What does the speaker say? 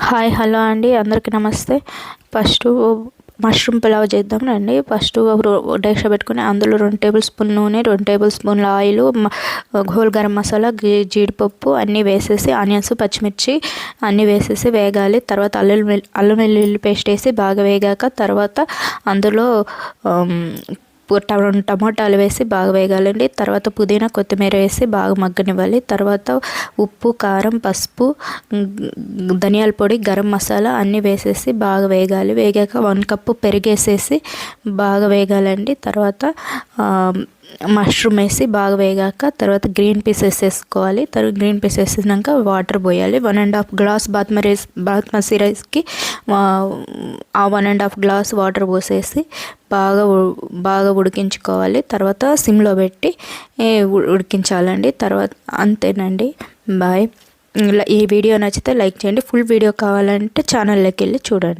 Hi hello అండి, అందరికీ నమస్తే. ఫస్ట్ మష్రూమ్ పులావ్ చేద్దాం రండి. ఫస్ట్ డేక్ష పెట్టుకుని అందులో 2 టేబుల్ స్పూన్ నూనె, 2 టేబుల్ స్పూన్ల ఆయిల్, హోల్ గరం మసాలా, జీడిపప్పు అన్నీ వేసేసి ఆనియన్స్, పచ్చిమిర్చి అన్నీ వేసేసి వేగాలి. తర్వాత అల్లం వెల్లుల్లి పేస్ట్ వేసి బాగా వేగాక తర్వాత అందులో టమాటాలు వేసి బాగా వేగాలండి. తర్వాత పుదీనా, కొత్తిమీర వేసి బాగా మగ్గనివ్వాలి. తర్వాత ఉప్పు, కారం, పసుపు, ధనియాల పొడి, గరం మసాలా అన్నీ వేసేసి బాగా వేగాలి. వేగాక 1 కప్పు పెరిగేసేసి బాగా వేగాలండి. తర్వాత మష్రూమ్ వేసి బాగా వేగాక తర్వాత గ్రీన్ పీసెస్ వేసుకోవాలి. తర్వాత గ్రీన్ పీస్ వేసినాక వాటర్ పోయాలి. 1.5 గ్లాస్ బాస్మతి రైస్కి 1.5 గ్లాస్ వాటర్ పోసేసి బాగా ఉడికించుకోవాలి. తర్వాత సిమ్లో పెట్టి ఉడికించాలండి. తర్వాత అంతేనండి. బాయ్. ఈ వీడియో నచ్చితే లైక్ చేయండి. ఫుల్ వీడియో కావాలంటే ఛానల్లోకి వెళ్ళి చూడండి.